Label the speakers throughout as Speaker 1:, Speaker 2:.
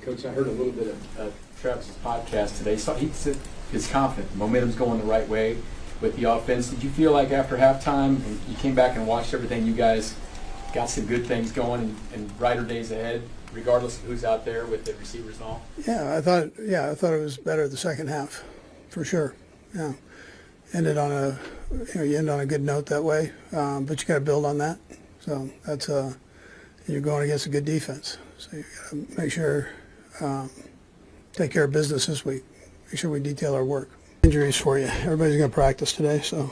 Speaker 1: Coach, I heard a little bit of Travis's podcast today. So he said he's confident. The momentum's going the right way with the offense. Did you feel like after halftime, and you came back and watched everything, you guys got some good things going and brighter days ahead, regardless of who's out there with the receivers and all?
Speaker 2: Yeah, I thought it was better the second half, for sure. Yeah, ended on you end on a good note that way, but you got to build on that. So that's you're going against a good defense, so you got to make sure take care of business this week. Make sure we detail our work. Injuries for you. Everybody's going to practice today, so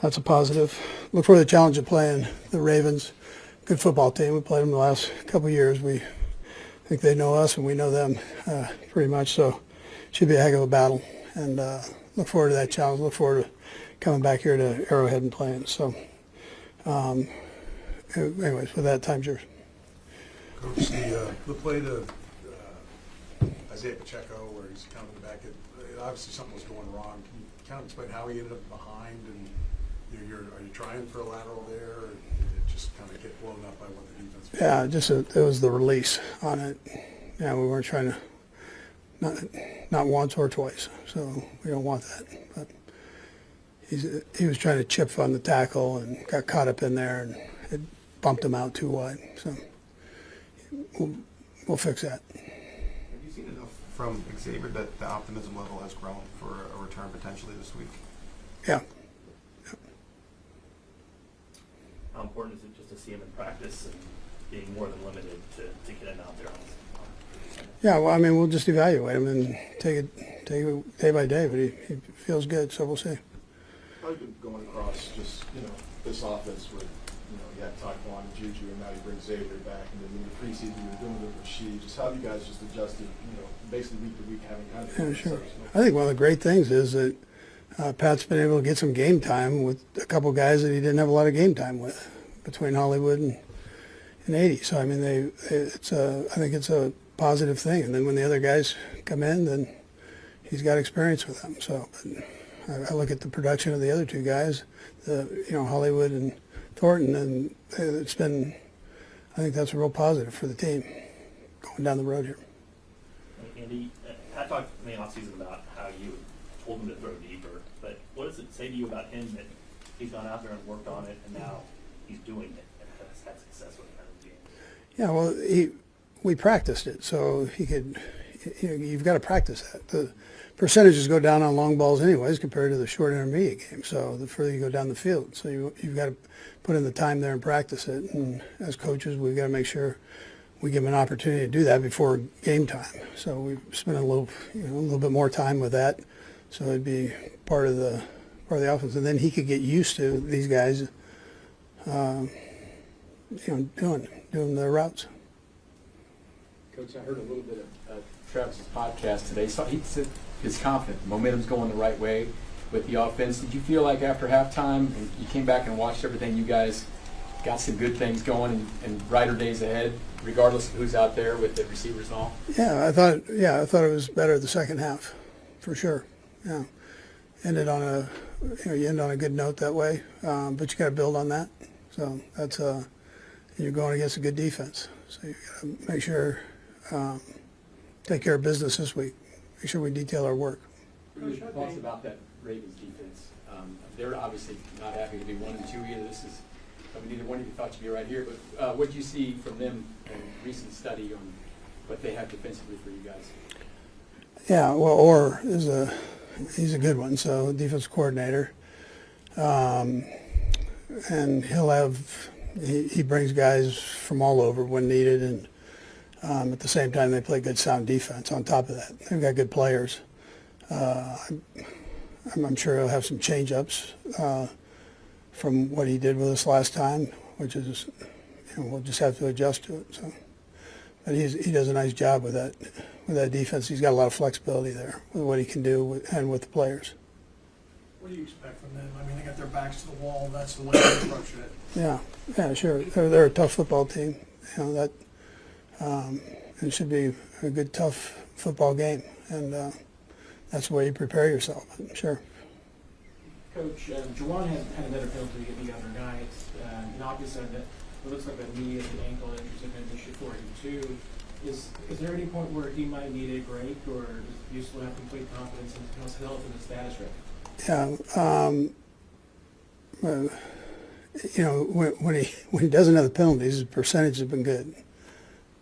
Speaker 2: that's a positive. Look for the challenge of playing the Ravens. Good football team. We played them the last couple of years. We think they know us and we know them pretty much, so it should be a heck of a battle. And look forward to that challenge. Look forward to coming back here to Arrowhead and playing. So, anyways, with that, time's yours.
Speaker 3: Coach, the play to Isaiah Pacheco, where he's kind of in the back, obviously something was going wrong. Can you kind of explain how he ended up behind, and are you trying for a lateral there, or did it just kind of get blown up by what the defense was?
Speaker 2: Yeah, it was the release on it. Yeah, we weren't trying to, not once or twice, so we don't want that. But he was trying to chip on the tackle and got caught up in there, and it bumped him out too wide. So we'll fix that.
Speaker 4: Have you seen enough from Xavier that the optimism level has grown for a return potentially this week?
Speaker 2: Yeah.
Speaker 5: How important is it just to see him in practice and being more than limited to get him out there?
Speaker 2: Yeah, well, I mean, we'll just evaluate him and take it day by day, but he feels good, so we'll see.
Speaker 6: How have you been going across just, this offense with, you had Taquan and Juju, and now you bring Xavier back, and then in the preseason you were doing it with Rasheed. Just how have you guys just adjusted, basically week to week, having kind of...
Speaker 2: Yeah, sure. I think one of the great things is that Pat's been able to get some game time with a couple guys that he didn't have a lot of game time with, between Hollywood and 80. So, I mean, I think it's a positive thing. And then when the other guys come in, then he's got experience with them. So I look at the production of the other two guys, Hollywood and Thornton, and I think that's a real positive for the team going down the road here.
Speaker 5: Andy, I talked in the offseason about how you told him to throw deeper, but what does it say to you about him that he's gone out there and worked on it, and now he's doing it and has had success with it?
Speaker 2: Yeah, well, we practiced it, so he could. You've got to practice that. The percentages go down on long balls anyways compared to the short intermediate game. So the further you go down the field, so you've got to put in the time there and practice it. And as coaches, we've got to make sure we give him an opportunity to do that before game time. So we spent a little bit more time with that, so it'd be part of the offense, and then he could get used to these guys, doing their routes.
Speaker 1: Coach, I heard a little bit of Travis's podcast today. So he said he's confident. The momentum's going the right way with the offense. Did you feel like after halftime, and you came back and watched everything, you guys got some good things going and brighter days ahead, regardless of who's out there with the receivers and all?
Speaker 2: Yeah, I thought it was better the second half, for sure. Yeah, ended on you end on a good note that way, but you got to build on that. So that's you're going against a good defense, so you got to make sure take care of business this week. Make sure we detail our work.
Speaker 1: What are your thoughts about that Ravens defense? They're obviously not happy to be 1-2 either. Neither one of you thought you'd be right here, but what did you see from them in recent study on what they have defensively for you guys?
Speaker 2: Yeah, well, he's a good one. So defensive coordinator, and he brings guys from all over when needed, and at the same time they play good sound defense. On top of that, they've got good players. I'm sure he'll have some change-ups from what he did with us last time, which is, we'll just have to adjust to it. So, but he does a nice job with that defense. He's got a lot of flexibility there with what he can do and with the players.
Speaker 7: What do you expect from them? I mean, they got their backs to the wall. That's the way they approach it.
Speaker 2: Yeah, sure. They're a tough football team. It should be a good, tough football game, and that's the way you prepare yourself. Sure.
Speaker 8: Coach, Juwan had another penalty the other night. Knock said that it looks like a knee at the ankle injury has been an issue for him too. Is there any point where he might need a break, or do you still have complete confidence in his health and his status record?
Speaker 2: Yeah. When he doesn't have the penalties, his percentage has been good.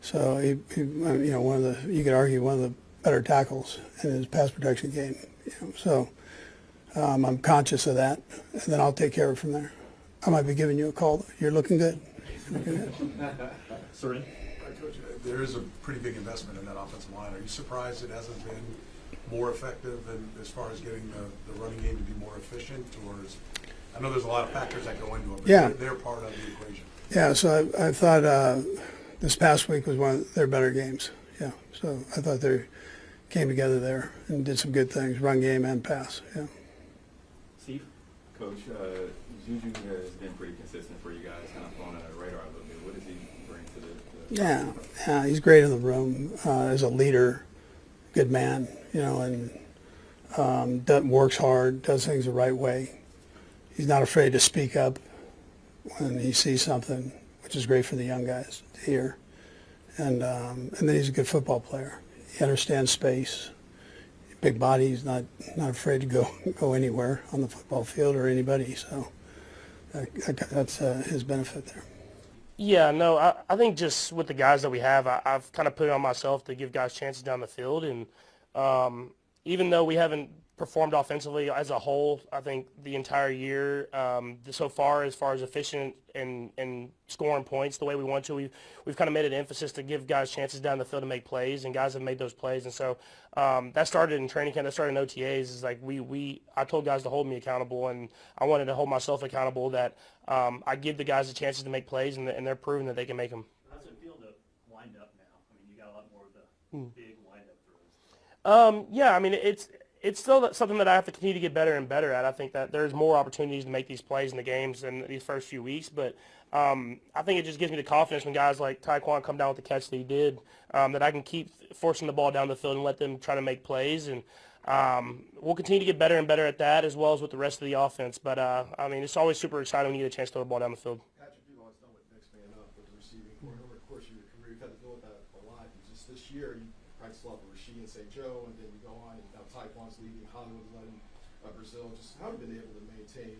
Speaker 2: So you could argue one of the better tackles in his pass protection game. So I'm conscious of that, and then I'll take care of it from there. I might be giving you a call. You're looking good.
Speaker 5: Sorry.
Speaker 3: Coach, there is a pretty big investment in that offensive line. Are you surprised it hasn't been more effective as far as getting the running game to be more efficient? I know there's a lot of factors that go into it, but
Speaker 2: Yeah.
Speaker 3: they're part of the equation.
Speaker 2: Yeah, so I thought this past week was one of their better games. Yeah, so I thought they came together there and did some good things, run game and pass. Yeah.
Speaker 5: Steve?
Speaker 9: Coach, Juju has been pretty consistent for you guys, kind of flown under the radar a little bit. What does he bring to the
Speaker 2: Yeah, he's great in the room as a leader, good man, and works hard, does things the right way. He's not afraid to speak up when he sees something, which is great for the young guys to hear. And then he's a good football player. He understands space. Big body. He's not afraid to go anywhere on the football field or anybody. So that's his benefit there.
Speaker 10: Yeah, no, I think just with the guys that we have, I've kind of put it on myself to give guys chances down the field. And even though we haven't performed offensively as a whole, I think the entire year so far as efficient and scoring points the way we want to, we've kind of made an emphasis to give guys chances down the field to make plays, and guys have made those plays. And so that started in training camp, that started in OTAs. Is like I told guys to hold me accountable, and I wanted to hold myself accountable that I give the guys the chances to make plays, and they're proving that they can make them.
Speaker 5: How's it feel to wind up now? I mean, you got a lot more of the big wind-up throws.
Speaker 10: Yeah, I mean, it's still something that I have to continue to get better and better at. I think that there's more opportunities to make these plays in the games than these first few weeks, but I think it just gives me the confidence when guys like Tyquan come down with the catch that he did, that I can keep forcing the ball down the field and let them try to make plays. And we'll continue to get better and better at that, as well as with the rest of the offense. But, I mean, it's always super exciting when you get a chance to throw the ball down the field.
Speaker 6: Patrick, you've always done what next man up with the receiving core. Over the course of your career, you've had to deal with that a lot. Just this year, you practice a lot with Rasheed and St. Joe, and then you go on, and now Tyquan's leaving, Hollywood's letting Brazil. Just how have you been able to maintain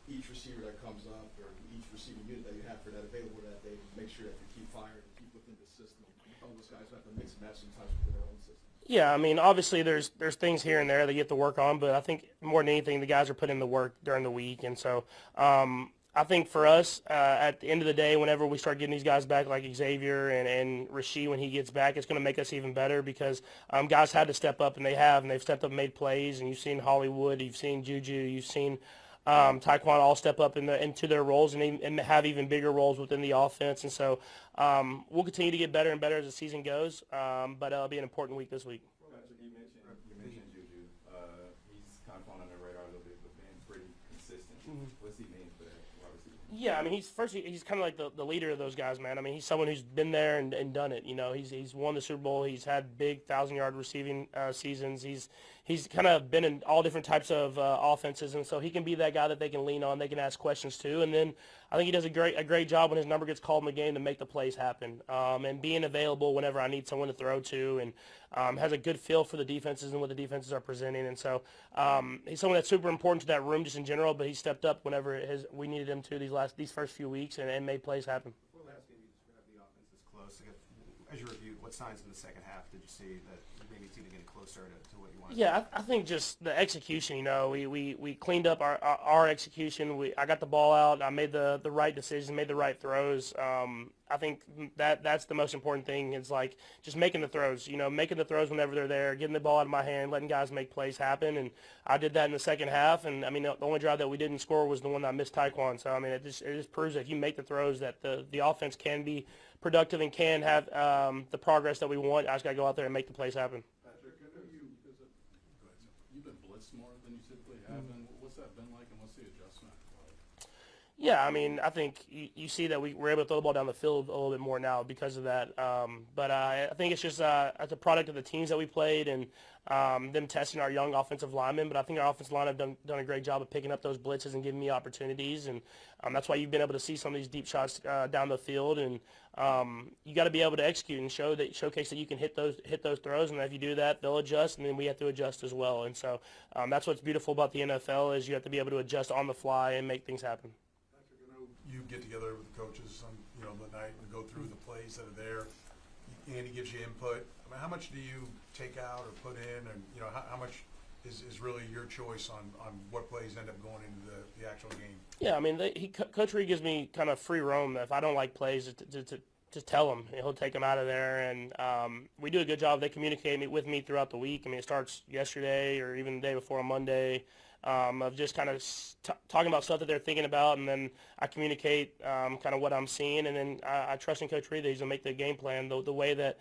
Speaker 6: each receiver that comes up, or each receiving unit that you have for that available that day, to make sure that you keep firing, keep within the system? Some of those guys have to mix and match sometimes within their own system.
Speaker 10: Yeah, I mean, obviously there's things here and there that you have to work on, but I think more than anything, the guys are putting in the work during the week. And so I think for us, at the end of the day, whenever we start getting these guys back like Xavier and Rasheed when he gets back, it's going to make us even better because guys had to step up, and they've stepped up and made plays. And you've seen Hollywood, you've seen Juju, you've seen Tyquan all step up into their roles and have even bigger roles within the offense. And so we'll continue to get better and better as the season goes, but it'll be an important week this week.
Speaker 9: Patrick, you mentioned Juju. He's kind of flown under the radar a little bit, but been pretty consistent. What's he mean for that wide receiver?
Speaker 10: Yeah, I mean, he's kind of like the leader of those guys, man. I mean, he's someone who's been there and done it. You know, he's won the Super Bowl. He's had big 1,000-yard receiving seasons. He's kind of been in all different types of offenses, and so he can be that guy that they can lean on. They can ask questions to, and then I think he does a great job when his number gets called in the game to make the plays happen, and being available whenever I need someone to throw to, and has a good feel for the defenses and what the defenses are presenting. And so he's someone that's super important to that room just in general, but he stepped up whenever we needed him to these first few weeks and made plays happen.
Speaker 4: Before last game, you described the offense as close. As you reviewed, what signs in the second half did you see that maybe it's even getting closer to what you wanted?
Speaker 10: Yeah, I think just the execution. You know, we cleaned up our execution. I got the ball out. I made the right decisions, made the right throws. I think that's the most important thing is like just making the throws. You know, making the throws whenever they're there, getting the ball out of my hand, letting guys make plays happen. And I did that in the second half. And I mean, the only drive that we didn't score was the one that I missed Tyquan. So I mean, it just proves that if you make the throws, that the offense can be productive and can have the progress that we want. I just got to go out there and make the plays happen.
Speaker 11: Patrick, I know you've been blitzed more than you typically have, and what's that been like, and what's the adjustment like?
Speaker 10: Yeah, I mean, I think you see that we're able to throw the ball down the field a little bit more now because of that. But I think it's just it's a product of the teams that we played and them testing our young offensive linemen. But I think our offensive line have done a great job of picking up those blitzes and giving me opportunities. And that's why you've been able to see some of these deep shots down the field. And you got to be able to execute and showcase that you can hit those throws. And if you do that, they'll adjust, and then we have to adjust as well. And so that's what's beautiful about the NFL is you have to be able to adjust on the fly and make things happen.
Speaker 3: You get together with the coaches on, the night and go through the plays that are there. Andy gives you input. I mean, how much do you take out or put in, and how much is really your choice on what plays end up going into the actual game?
Speaker 10: Yeah, I mean, Coach Reid gives me kind of free roam. If I don't like plays, to tell him. He'll take them out of there, and we do a good job. They communicate with me throughout the week. I mean, it starts yesterday or even the day before on Monday. Of just kind of talking about stuff that they're thinking about, and then I communicate kind of what I'm seeing, and then I trust in Coach Reid that he's going to make the game plan the way that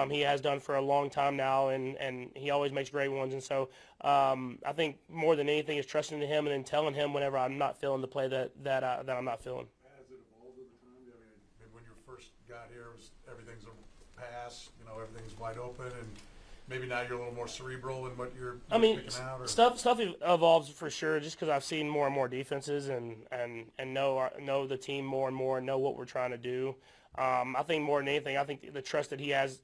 Speaker 10: he has done for a long time now, and he always makes great ones. And so I think more than anything is trusting in him and then telling him whenever I'm not feeling the play that I'm not feeling.
Speaker 3: Has it evolved over time? I mean, when you first got here, everything's a pass, everything's wide open, and maybe now you're a little more cerebral in what you're picking out? Or?
Speaker 10: Stuff evolves for sure just because I've seen more and more defenses and know the team more and more and know what we're trying to do. I think more than anything, I think the trust that he has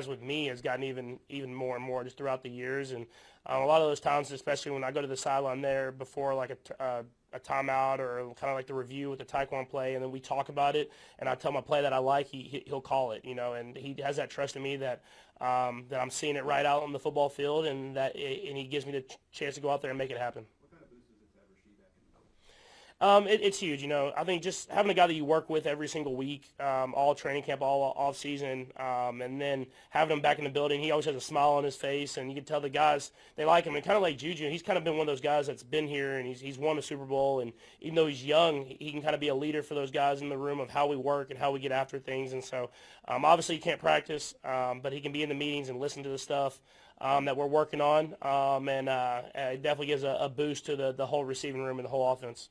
Speaker 10: with me has gotten even more and more just throughout the years. And a lot of those times, especially when I go to the sideline there before like a timeout or kind of like the review with the taekwondo play, and then we talk about it, and I tell him a play that I like, he'll call it, and he has that trust in me that I'm seeing it right out on the football field, and he gives me the chance to go out there and make it happen.
Speaker 4: What kind of boost is it to have Rasheed back in the building?
Speaker 10: It's huge, I think just having a guy that you work with every single week, all training camp, all off season, and then having him back in the building, he always has a smile on his face, and you can tell the guys, they like him. And kind of like Juju, he's kind of been one of those guys that's been here, and he's won a Super Bowl, and even though he's young, he can kind of be a leader for those guys in the room of how we work and how we get after things. And so obviously you can't practice, but he can be in the meetings and listen to the stuff that we're working on, and it definitely gives a boost to the whole receiving room and the whole offense.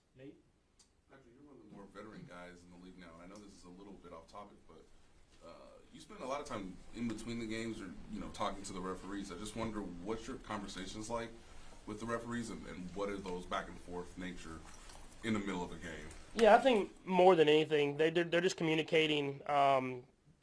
Speaker 11: Actually, you're one of the more veteran guys in the league now, and I know this is a little bit off topic, but you spend a lot of time in between the games or, talking to the referees. I just wonder what's your conversations like with the referees and what are those back and forth nature in the middle of a game?
Speaker 10: Yeah, I think more than anything, they're just communicating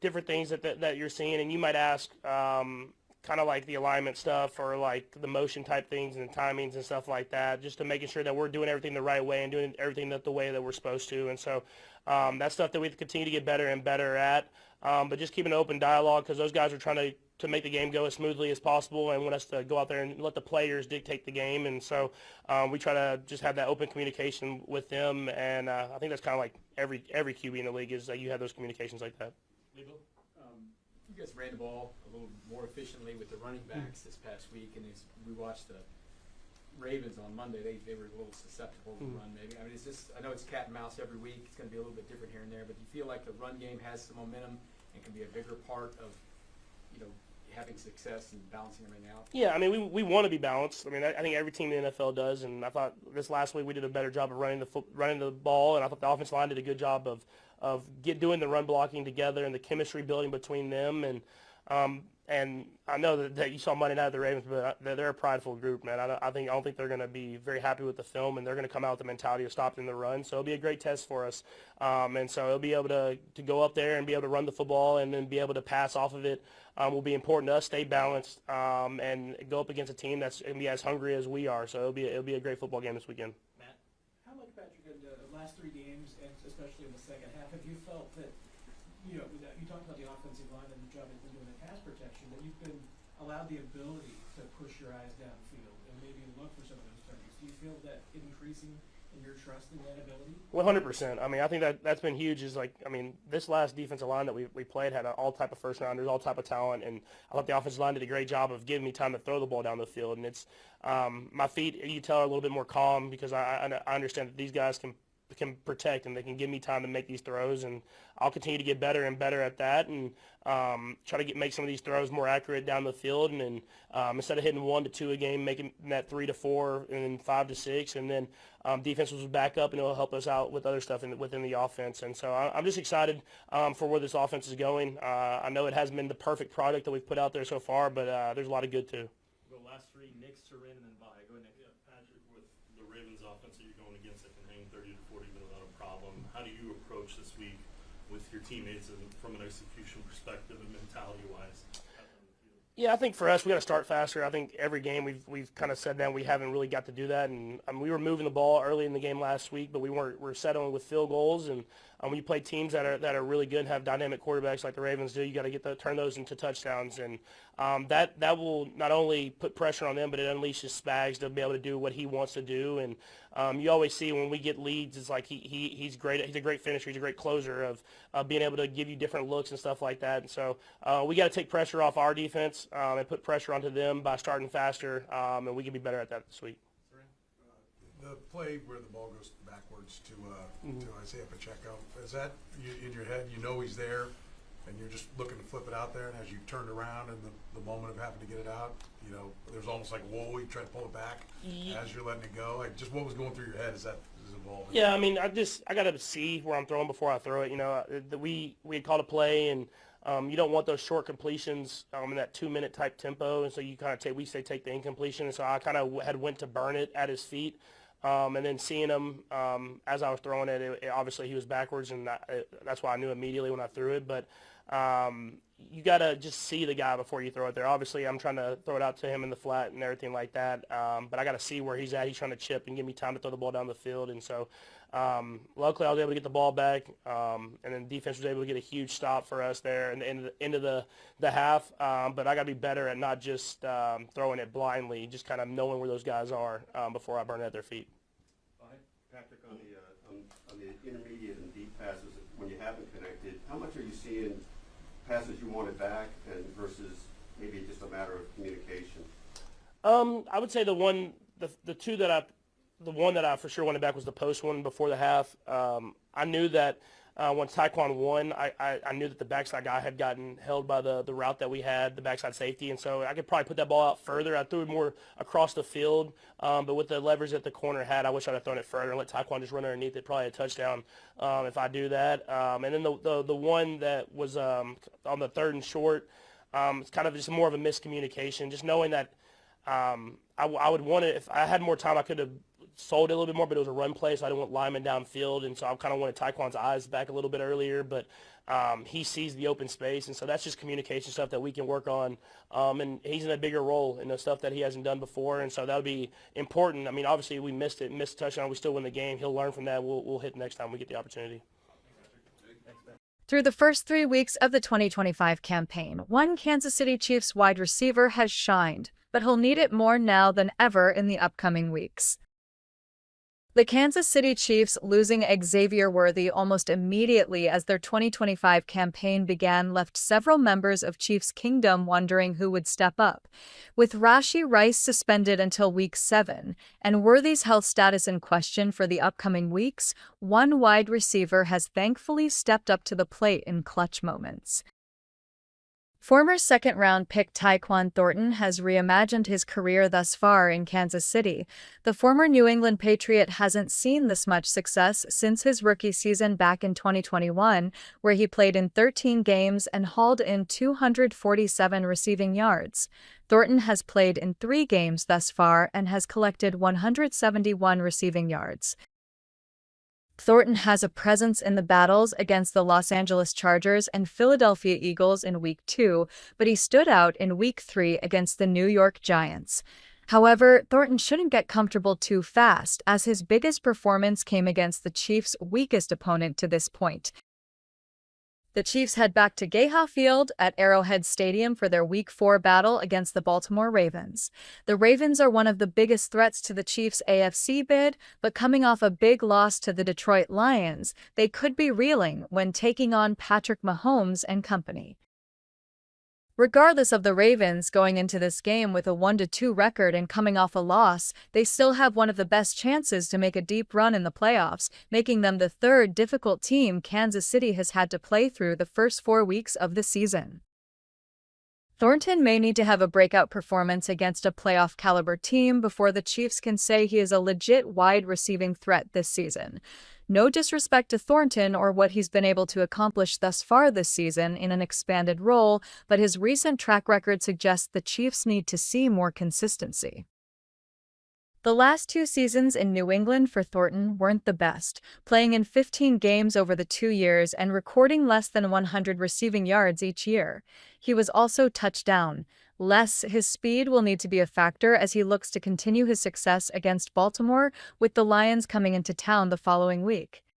Speaker 10: different things that you're seeing, and you might ask kind of like the alignment stuff or like the motion type things and the timings and stuff like that, just to making sure that we're doing everything the right way and doing everything the way that we're supposed to. And so that's stuff that we continue to get better and better at, but just keeping an open dialogue because those guys are trying to make the game go as smoothly as possible and want us to go out there and let the players dictate the game. And so we try to just have that open communication with them, and I think that's kind of like every QB in the league is that you have those communications like that.
Speaker 1: You guys ran the ball a little more efficiently with the running backs this past week, and as we watched the Ravens on Monday, they were a little susceptible to the run maybe. I mean, I know it's cat and mouse every week. It's going to be a little bit different here and there, but do you feel like the run game has some momentum and can be a bigger part of, having success and balancing everything out?
Speaker 10: Yeah, I mean, we want to be balanced. I mean, I think every team in the NFL does, and I thought this last week we did a better job of running the ball, and I thought the offensive line did a good job of doing the run blocking together and the chemistry building between them. And I know that you saw Monday night at the Ravens, but they're a prideful group, man. I don't think they're going to be very happy with the film, and they're going to come out with the mentality of stopping the run. So it'll be a great test for us. And so it'll be able to go up there and be able to run the football and then be able to pass off of it will be important to us. Stay balanced and go up against a team that's going to be as hungry as we are. So it'll be a great football game this weekend.
Speaker 8: Matt, how much, Patrick, in the last 3 games, and especially in the second half, have you felt that, you talked about the offensive line and the job they've been doing in pass protection, that you've been allowed the ability to push your eyes downfield and maybe look for some of those targets? Do you feel that increasing in your trust in that ability?
Speaker 10: 100%. I mean, I think that's been huge. This last defensive line that we played had all type of first rounders, all type of talent, and I thought the offensive line did a great job of giving me time to throw the ball down the field. And it's my feet, you tell, are a little bit more calm because I understand that these guys can can protect and they can give me time to make these throws, and I'll continue to get better and better at that, and try to make some of these throws more accurate down the field, and instead of hitting 1 to 2 a game, making that 3 to 4 and then 5 to 6, and then defense will back up and it'll help us out with other stuff within the offense. And so I'm just excited for where this offense is going. I know it hasn't been the perfect product that we've put out there so far, but there's a lot of good too.
Speaker 5: The last three, Nick, Turin, and then Vi. Go ahead, Nick.
Speaker 12: Yeah, Patrick, with the Ravens offense that you're going against that can hang 30 to 40 without a problem, how do you approach this week with your teammates and from an execution perspective and mentality-wise?
Speaker 10: Yeah, I think for us, we got to start faster. I think every game we've kind of said that we haven't really got to do that. And we were moving the ball early in the game last week, but we're settling with field goals. And when you play teams that are really good and have dynamic quarterbacks like the Ravens do, you got to turn those into touchdowns. And that will not only put pressure on them, but it unleashes Spags to be able to do what he wants to do. And you always see when we get leads, it's like he's great. He's a great finisher. He's a great closer of being able to give you different looks and stuff like that. And so we got to take pressure off our defense and put pressure onto them by starting faster, and we can be better at that this week.
Speaker 3: The play where the ball goes backwards to Isaiah Pacheco, is that in your head? You know he's there, and you're just looking to flip it out there. And as you turned around and the moment of having to get it out, there's almost like whoa, you try to pull it back as you're letting it go. Like, just what was going through your head as that is evolving?
Speaker 10: Yeah, I mean, I got to see where I'm throwing before I throw it. We had called a play, and you don't want those short completions in that 2-minute type tempo, and so you kind of take the incompletion, and so I kind of went to burn it at his feet. And then seeing him as I was throwing it, obviously he was backwards, and that's why I knew immediately when I threw it. But you got to just see the guy before you throw it there. Obviously, I'm trying to throw it out to him in the flat and everything like that. But I got to see where he's at. He's trying to chip and give me time to throw the ball down the field. And so luckily I was able to get the ball back, and then defense was able to get a huge stop for us there in the end of the half. But I got to be better at not just throwing it blindly, just kind of knowing where those guys are before I burn it at their feet.
Speaker 13: Patrick, on the intermediate and deep passes, when you haven't connected, how much are you seeing passes you wanted back and versus maybe just a matter of communication?
Speaker 10: I would say the one that I for sure wanted back was the post one before the half. I knew that when Taekwon won, I knew that the backside guy had gotten held by the route that we had, the backside safety, and so I could probably put that ball out further. I threw it more across the field, but with the leverage that the corner had, I wish I'd have thrown it further and let Taekwon just run underneath it, probably a touchdown if I do that. And then the one that was on the 3rd and short, it's kind of just more of a miscommunication, just knowing that I would want it, if I had more time, I could have sold it a little bit more, but it was a run play, so I didn't want Lyman downfield, and so I kind of wanted Taekwon's eyes back a little bit earlier, but he sees the open space, and so that's just communication stuff that we can work on, and he's in a bigger role in the stuff that he hasn't done before, and so that would be important. I mean, obviously we missed a touchdown, we still win the game. He'll learn from that. We'll hit next time we get the opportunity.
Speaker 14: Through the first 3 weeks of the 2025 campaign, one Kansas City Chiefs wide receiver has shined, but he'll need it more now than ever in the upcoming weeks. The Kansas City Chiefs losing Xavier Worthy almost immediately as their 2025 campaign began left several members of Chiefs Kingdom wondering who would step up. With Rashee Rice suspended until Week 7 and Worthy's health status in question for the upcoming weeks, one wide receiver has thankfully stepped up to the plate in clutch moments. Former second-round pick Tyquan Thornton has reimagined his career thus far in Kansas City. The former New England Patriot hasn't seen this much success since his rookie season back in 2021, where he played in 13 games and hauled in 247 receiving yards. Thornton has played in 3 games thus far and has collected 171 receiving yards. Thornton has a presence in the battles against the Los Angeles Chargers and Philadelphia Eagles in Week 2, but he stood out in Week 3 against the New York Giants. However, Thornton shouldn't get comfortable too fast, as his biggest performance came against the Chiefs' weakest opponent to this point. The Chiefs head back to Geha Field at Arrowhead Stadium for their Week 4 battle against the Baltimore Ravens. The Ravens are one of the biggest threats to the Chiefs' AFC bid, but coming off a big loss to the Detroit Lions, they could be reeling when taking on Patrick Mahomes and company. Regardless of the Ravens going into this game with a 1-2 record and coming off a loss, they still have one of the best chances to make a deep run in the playoffs, making them the third difficult team Kansas City has had to play through the first 4 weeks of the season. Thornton may need to have a breakout performance against a playoff-caliber team before the Chiefs can say he is a legit wide receiving threat this season. No disrespect to Thornton or what he's been able to accomplish thus far this season in an expanded role, but his recent track record suggests the Chiefs need to see more consistency. The last 2 seasons in New England for Thornton weren't the best, playing in 15 games over the 2 years and recording less than 100 receiving yards each year. He was also touchdown less. His speed will need to be a factor as he looks to continue his success against Baltimore, with the Lions coming into town the following week.